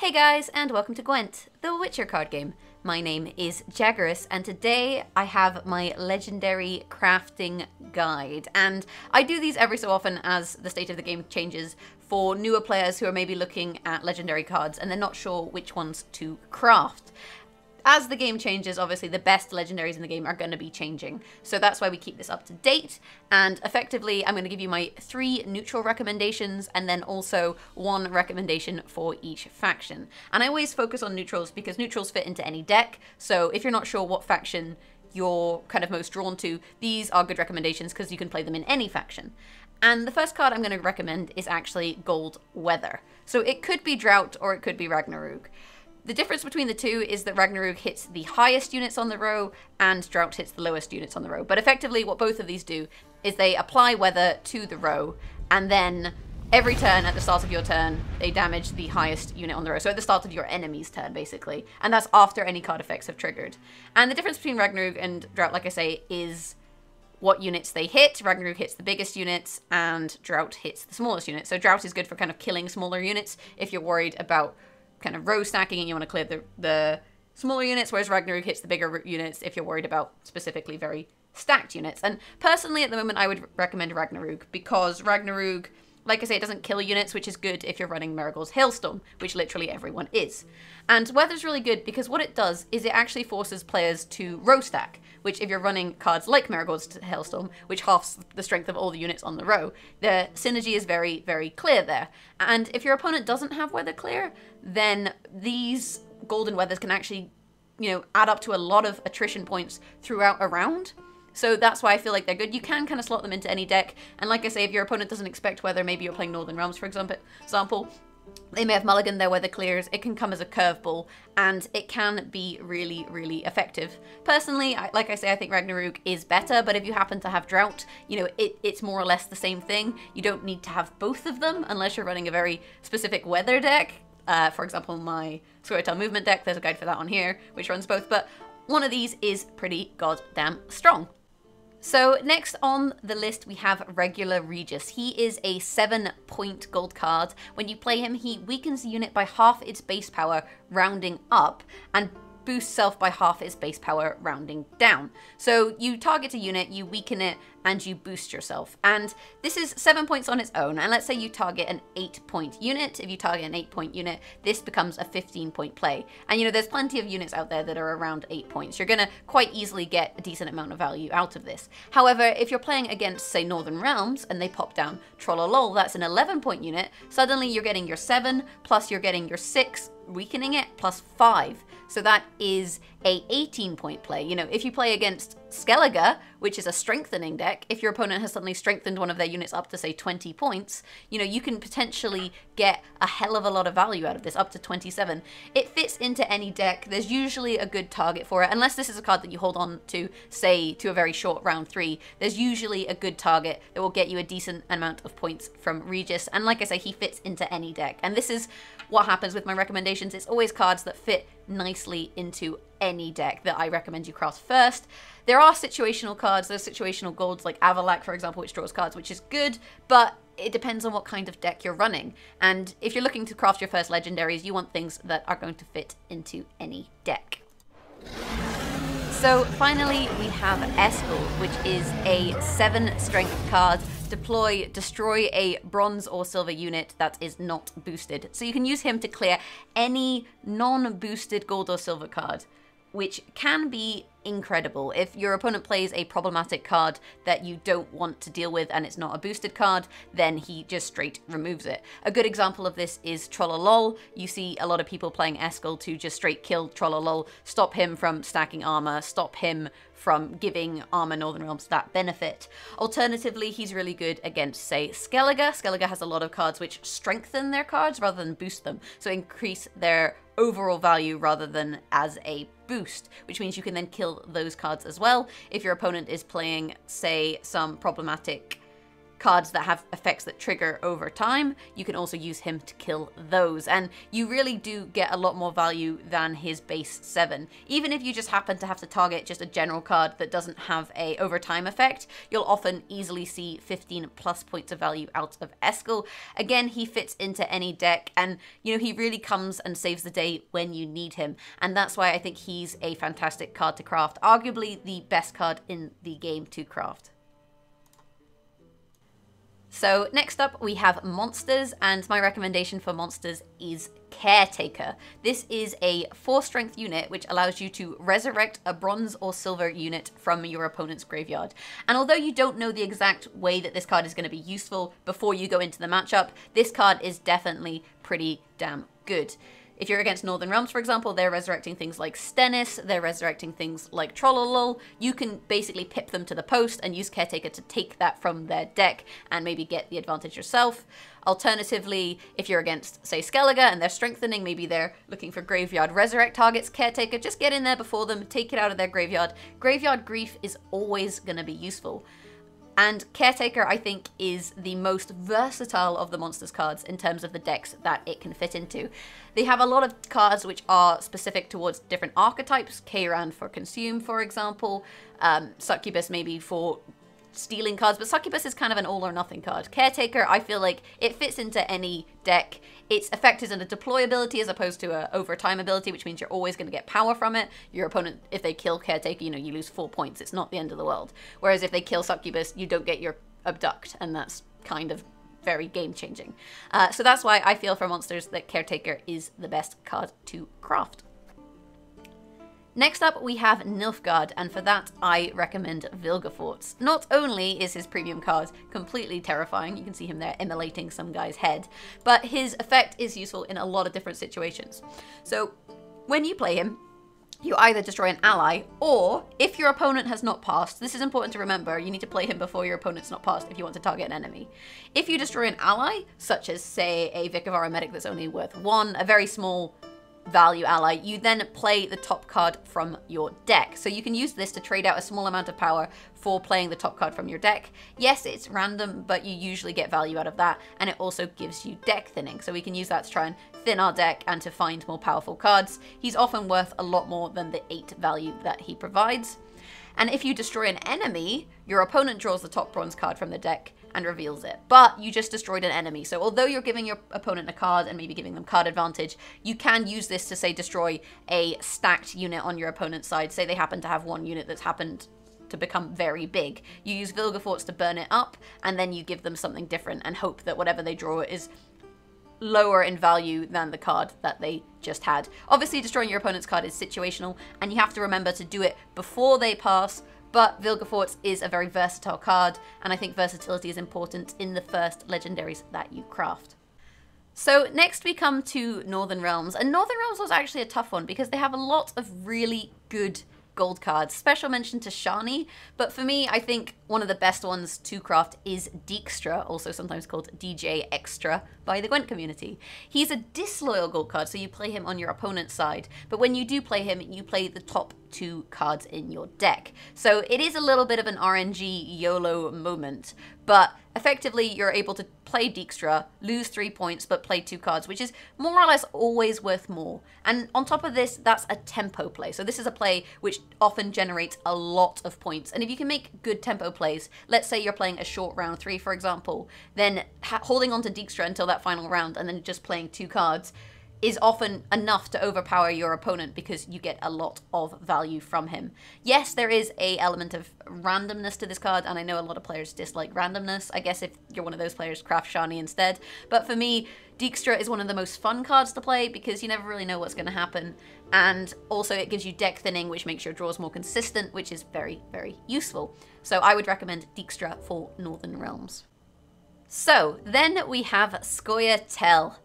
Hey guys, and welcome to Gwent, the Witcher card game. My name is Jaggerus, and today I have my legendary crafting guide. And I do these every so often as the state of the game changes for newer players who are maybe looking at legendary cards and they're not sure which ones to craft. As the game changes, obviously the best legendaries in the game are going to be changing. So that's why we keep this up to date. And effectively, I'm going to give you my 3 neutral recommendations and then also 1 recommendation for each faction. And I always focus on neutrals because neutrals fit into any deck. So if you're not sure what faction you're kind of most drawn to, these are good recommendations because you can play them in any faction. And the first card I'm going to recommend is actually Gold Weather. So it could be Drought or it could be Ragnarok. The difference between the two is that Ragnarok hits the highest units on the row and Drought hits the lowest units on the row. But effectively what both of these do is they apply weather to the row, and then every turn at the start of your turn they damage the highest unit on the row. So at the start of your enemy's turn basically. And that's after any card effects have triggered. And the difference between Ragnarok and Drought, like I say, is what units they hit. Ragnarok hits the biggest units and Drought hits the smallest units. So Drought is good for kind of killing smaller units if you're worried about kind of row stacking and you want to clear the smaller units, whereas Ragnarok hits the bigger units if you're worried about specifically very stacked units. And personally at the moment I would recommend Ragnarok because Ragnarok, like I say, it doesn't kill units, which is good if you're running Marigold's Hailstorm, which literally everyone is. And Weather's really good because what it does is it actually forces players to row stack, which if you're running cards like Marigold's Hailstorm, which halves the strength of all the units on the row, the synergy is very, very clear there. And if your opponent doesn't have Weather clear, then these golden weathers can actually, add up to a lot of attrition points throughout a round. So that's why I feel like they're good. You can kind of slot them into any deck. And like I say, if your opponent doesn't expect weather, maybe you're playing Northern Realms, for example, they may have mulliganed their weather clears. It can come as a curveball, and it can be really, really effective. Personally, like I say, I think Ragnarok is better, but if you happen to have Drought, it's more or less the same thing. You don't need to have both of them unless you're running a very specific weather deck. For example, my Squirtle movement deck, there's a guide for that on here, which runs both, but one of these is pretty goddamn strong. So next on the list we have Regular Regis. He is a 7-point gold card. When you play him, he weakens the unit by half its base power, rounding up, and boosts self by half its base power, rounding down. So you target a unit, you weaken it, and you boost yourself. And this is 7 points on its own. And let's say you target an 8-point unit. If you target an 8-point unit, this becomes a 15-point play. And there's plenty of units out there that are around 8 points. You're gonna quite easily get a decent amount of value out of this. However, if you're playing against, say, Northern Realms, and they pop down Trollolol, that's an 11-point unit, suddenly you're getting your 7, plus you're getting your 6, weakening it, plus 5. So that is a 18-point play. If you play against Skellige, which is a strengthening deck, if your opponent has suddenly strengthened one of their units up to, say, 20 points, you can potentially get a hell of a lot of value out of this, up to 27. It fits into any deck. There's usually a good target for it, unless this is a card that you hold on to, say, to a very short round 3. There's usually a good target that will get you a decent amount of points from Regis, and like I say, he fits into any deck. And this is what happens with my recommendations. It's always cards that fit nicely into any deck that I recommend you craft first. There are situational cards, there's situational golds like Avalak, for example, which draws cards, which is good, but it depends on what kind of deck you're running. And if you're looking to craft your first legendaries, you want things that are going to fit into any deck. So finally, we have Eskel, which is a 7 strength card. Destroy a bronze or silver unit that is not boosted. So you can use him to clear any non-boosted gold or silver card, which can be incredible. If your opponent plays a problematic card that you don't want to deal with and it's not a boosted card, then he just straight removes it. A good example of this is Trollolol. You see a lot of people playing Eskel to just straight kill Trollolol, stop him from stacking armor, stop him from giving Armor Northern Realms that benefit. Alternatively, he's really good against, say, Skellige. Skellige has a lot of cards which strengthen their cards rather than boost them, so increase their overall value rather than as a boost, which means you can then kill those cards as well. If your opponent is playing, say, some problematic cards that have effects that trigger over time, you can also use him to kill those. And you really do get a lot more value than his base 7. Even if you just happen to have to target just a general card that doesn't have a overtime effect, you'll often easily see 15 plus points of value out of Eskel. Again, he fits into any deck, and you know, he really comes and saves the day when you need him. And that's why I think he's a fantastic card to craft, arguably the best card in the game to craft. So next up we have monsters, and my recommendation for monsters is Caretaker. This is a 4 strength unit which allows you to resurrect a bronze or silver unit from your opponent's graveyard. And although you don't know the exact way that this card is going to be useful before you go into the matchup, this card is definitely pretty damn good. If you're against Northern Realms, for example, they're resurrecting things like Stennis, they're resurrecting things like Trollolol. You can basically pip them to the post and use Caretaker to take that from their deck and maybe get the advantage yourself. Alternatively, if you're against, say, Skellige and they're strengthening, maybe they're looking for graveyard resurrect targets, Caretaker, just get in there before them, take it out of their graveyard. Graveyard Grief is always going to be useful. And Caretaker, I think, is the most versatile of the Monsters cards in terms of the decks that it can fit into. They have a lot of cards which are specific towards different archetypes. Kayran for Consume, for example. Succubus maybe for stealing cards, but Succubus is kind of an all or nothing card. Caretaker, I feel like it fits into any deck. Its effect is a deploy ability as opposed to a overtime ability, which means you're always going to get power from it. Your opponent, if they kill Caretaker, you know, you lose 4 points. It's not the end of the world. Whereas if they kill Succubus, you don't get your Abduct, and that's kind of very game-changing. So that's why I feel for monsters that Caretaker is the best card to craft. Next up, we have Nilfgaard, and for that, I recommend Vilgefortz. Not only is his premium card completely terrifying, you can see him there immolating some guy's head, but his effect is useful in a lot of different situations. So when you play him, you either destroy an ally, or if your opponent has not passed, this is important to remember, you need to play him before your opponent's not passed if you want to target an enemy. If you destroy an ally, such as, say, a Vikavara Medic that's only worth 1, a very small value ally, you then play the top card from your deck. So you can use this to trade out a small amount of power for playing the top card from your deck. Yes, it's random, but you usually get value out of that, and it also gives you deck thinning. So we can use that to try and thin our deck and to find more powerful cards. He's often worth a lot more than the 8 value that he provides. And if you destroy an enemy, your opponent draws the top bronze card from the deck and reveals it. But you just destroyed an enemy. So although you're giving your opponent a card and maybe giving them card advantage, you can use this to, say, destroy a stacked unit on your opponent's side. Say they happen to have one unit that's happened to become very big. You use Vilgefortz to burn it up, and then you give them something different and hope that whatever they draw is lower in value than the card that they just had. Obviously, destroying your opponent's card is situational, and you have to remember to do it before they pass, but Vilgefortz is a very versatile card, and I think versatility is important in the first legendaries that you craft. So next we come to Northern Realms, and Northern Realms was actually a tough one because they have a lot of really good gold cards. Special mention to Shani, but for me, I think one of the best ones to craft is Dijkstra, also sometimes called DJ Extra by the Gwent community. He's a disloyal gold card, so you play him on your opponent's side, but when you do play him, you play the top 2 cards in your deck. So it is a little bit of an RNG YOLO moment, but effectively you're able to play Dijkstra, lose 3 points, but play 2 cards, which is more or less always worth more. And on top of this, that's a tempo play. So this is a play which often generates a lot of points. And if you can make good tempo plays, let's say you're playing a short round 3, for example, then holding on to Dijkstra until that final round and then just playing 2 cards is often enough to overpower your opponent because you get a lot of value from him. Yes, there is an element of randomness to this card, and I know a lot of players dislike randomness. I guess if you're one of those players, craft Shani instead. But for me, Dijkstra is one of the most fun cards to play because you never really know what's going to happen. And also it gives you deck thinning, which makes your draws more consistent, which is very, very useful. So I would recommend Dijkstra for Northern Realms. So then we have Scoia'tael.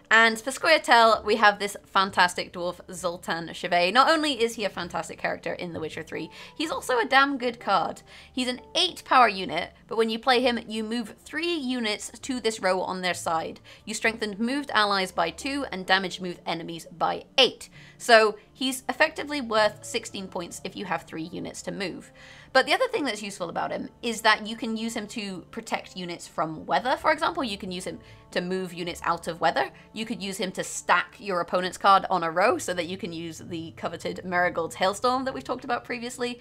And for Scoia'tael, we have this fantastic dwarf, Zoltan Chauvet. Not only is he a fantastic character in The Witcher 3, he's also a damn good card. He's an 8 power unit, but when you play him, you move 3 units to this row on their side. You strengthen moved allies by 2 and damage moved enemies by 8. So he's effectively worth 16 points if you have 3 units to move. But the other thing that's useful about him is that you can use him to protect units from weather, for example. You can use him to move units out of weather. You could use him to stack your opponent's card on a row so that you can use the coveted Marigold's Hailstorm that we've talked about previously.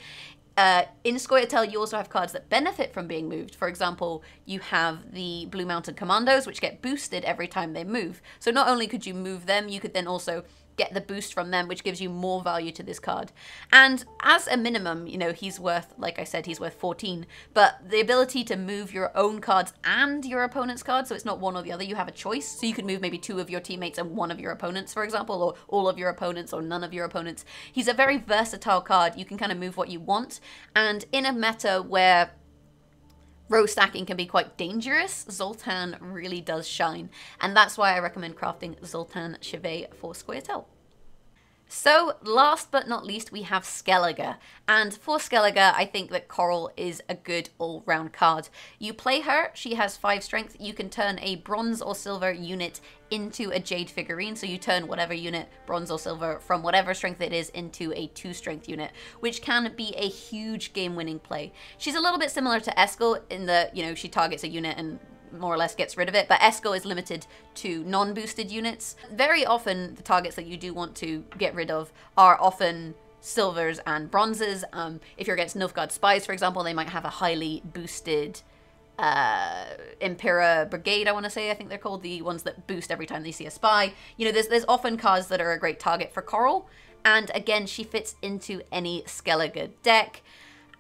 In Scoia'tael, you also have cards that benefit from being moved. For example, you have the Blue Mountain Commandos, which get boosted every time they move. So not only could you move them, you could then also get the boost from them, which gives you more value to this card. And as a minimum, you know, he's worth, like I said, he's worth 14, but the ability to move your own cards and your opponent's cards, so it's not one or the other, you have a choice. So you could move maybe 2 of your teammates and 1 of your opponents, for example, or all of your opponents or none of your opponents. He's a very versatile card. You can kind of move what you want. And in a meta where row stacking can be quite dangerous, Zoltan really does shine. And that's why I recommend crafting Zoltan Chevet for Scoia'tael. So last but not least, we have Skellige. And for Skellige, I think that Coral is a good all-round card. You play her, she has 5 strength. You can turn a bronze or silver unit into a jade figurine. So you turn whatever unit, bronze or silver, from whatever strength it is into a 2 strength unit, which can be a huge game-winning play. She's a little bit similar to Eskel in that, you know, she targets a unit and more or less gets rid of it, but Eskel is limited to non-boosted units. Very often the targets that you do want to get rid of are often silvers and bronzes. If you're against Nilfgaard spies, for example, they might have a highly boosted Impera Brigade, I think they're called, the ones that boost every time they see a spy. You know, there's often cards that are a great target for Coral, and again, she fits into any Skellige deck.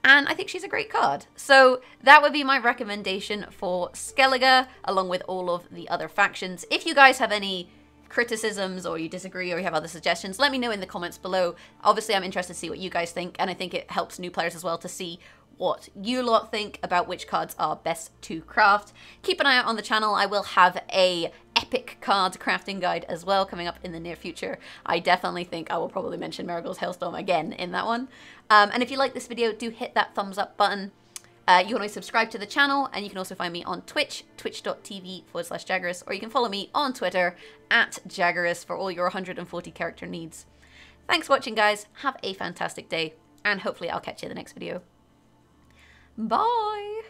And I think she's a great card. So that would be my recommendation for Skellige, along with all of the other factions. If you guys have any criticisms or you disagree or you have other suggestions, let me know in the comments below. Obviously, I'm interested to see what you guys think, and I think it helps new players as well to see what you lot think about which cards are best to craft. Keep an eye out on the channel. I will have a epic card crafting guide as well coming up in the near future. I definitely think I will probably mention Marigold's Hailstorm again in that one. And if you like this video, do hit that thumbs up button. You can always subscribe to the channel, and you can also find me on Twitch, twitch.tv/Jaggerus, or you can follow me on Twitter @Jaggerus for all your 140 character needs. Thanks for watching, guys. Have a fantastic day, and hopefully I'll catch you in the next video. Bye!